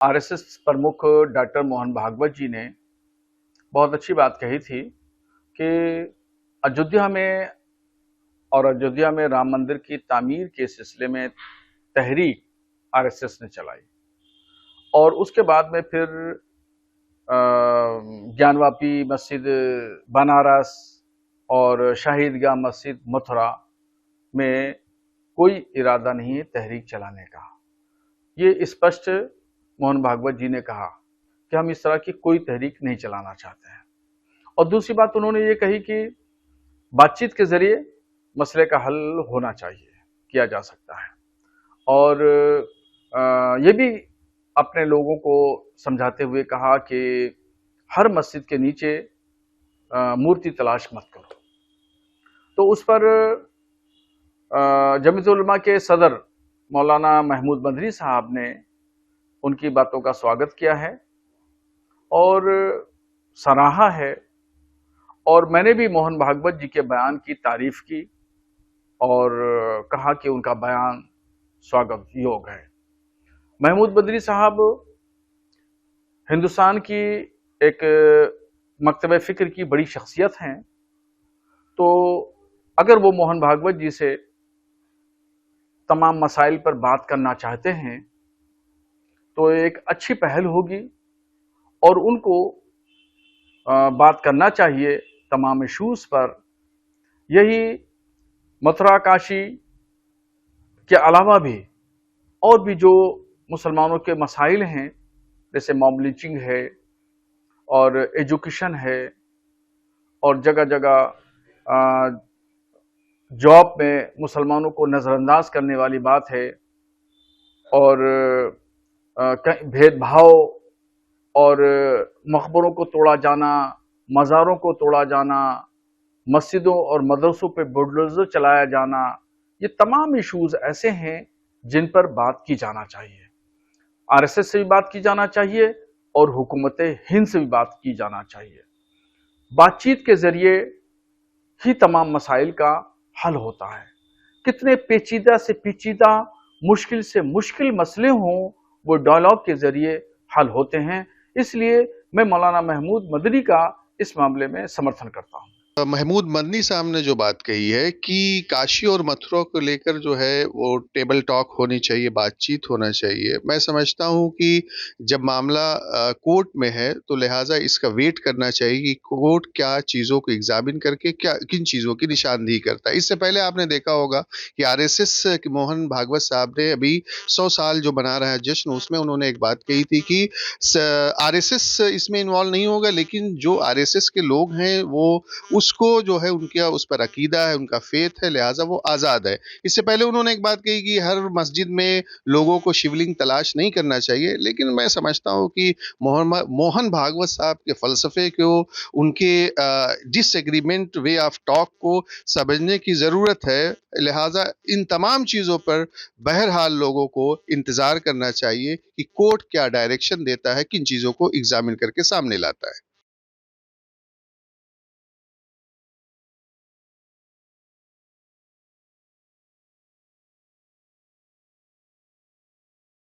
RSS प्रमुख doctor Mohan Bhagwat जी ने बहुत अच्छी बात कही थी कि अयोध्या में अयोध्या में राम मंदिर की तामीर के सिलसिले में तहरीक आरएसएस ने चलाई और उसके बाद में फिर ज्ञानवापी मस्जिद बनारस और शाहिदगाह मस्जिद मथुरा में कोई इरादा नहीं है तहरीक चलाने का। ये स्पष्ट मोहन भागवत जी ने कहा कि हम इस तरह की कोई तहरीक नहीं चलाना चाहते हैं। और दूसरी बात उन्होंने ये कही कि बातचीत के जरिए मसले का हल होना चाहिए, किया जा सकता है। और ये भी अपने लोगों को समझाते हुए कहा कि हर मस्जिद के नीचे मूर्ति तलाश मत करो। तो उस पर जमीयत उलमा के सदर मौलाना महमूद मदनी साहब ने उनकी बातों का स्वागत किया है और सराहा है। और मैंने भी मोहन भागवत जी के बयान की तारीफ की और कहा कि उनका बयान स्वागत योग्य है। महमूद बदरी साहब हिंदुस्तान की एक मकतब फिक्र की बड़ी शख्सियत हैं, तो अगर वो मोहन भागवत जी से तमाम मसाइल पर बात करना चाहते हैं तो एक अच्छी पहल होगी और उनको बात करना चाहिए तमाम इशूज पर। यही मथुरा काशी के अलावा भी और भी जो मुसलमानों के मसाइल हैं, जैसे मॉब लिंचिंग है और एजुकेशन है और जगह जगह जॉब में मुसलमानों को नजरअंदाज करने वाली बात है और भेदभाव और मकबरों को तोड़ा जाना, मज़ारों को तोड़ा जाना, मस्जिदों और मदरसों पे बुलडोजर चलाया जाना, ये तमाम इश्यूज ऐसे हैं जिन पर बात की जाना चाहिए। आरएसएस से भी बात की जाना चाहिए और हुकूमत हिंद से भी बात की जाना चाहिए। बातचीत के जरिए ही तमाम मसाइल का हल होता है। कितने पेचीदा से पेचीदा, मुश्किल से मुश्किल मसले हों, वो डायलॉग के जरिए हल होते हैं। इसलिए मैं मौलाना महमूद मदनी का इस मामले में समर्थन करता हूं। महमूद मदनी साहब ने जो बात कही है कि काशी और मथुरा को लेकर जो है वो टेबल टॉक होनी चाहिए, बातचीत होना चाहिए। मैं समझता हूं कि जब मामला कोर्ट में है तो लिहाजा इसका वेट करना चाहिए कि कोर्ट क्या चीज़ों को एग्जामिन करके क्या किन चीज़ों की निशानदेही करता है। इससे पहले आपने देखा होगा कि आरएसएस के मोहन भागवत साहब ने अभी 100 साल जो मना रहा है जश्न, उसमें उन्होंने एक बात कही थी कि आरएसएस इसमें इन्वॉल्व नहीं होगा, लेकिन जो आरएसएस के लोग हैं वो उसको जो है उनका उस पर अकीदा है, उनका फेथ है, लिहाजा वो आज़ाद है। इससे पहले उन्होंने एक बात कही कि हर मस्जिद में लोगों को शिवलिंग तलाश नहीं करना चाहिए, लेकिन मैं समझता हूँ कि मोहन भागवत साहब के फ़लसफ़े को, उनके डिसएग्रीमेंट वे ऑफ टॉक को समझने की ज़रूरत है। लिहाजा इन तमाम चीज़ों पर बहरहाल लोगों को इंतज़ार करना चाहिए कि कोर्ट क्या डायरेक्शन देता है, किन चीज़ों को एग्जामिन करके सामने लाता है।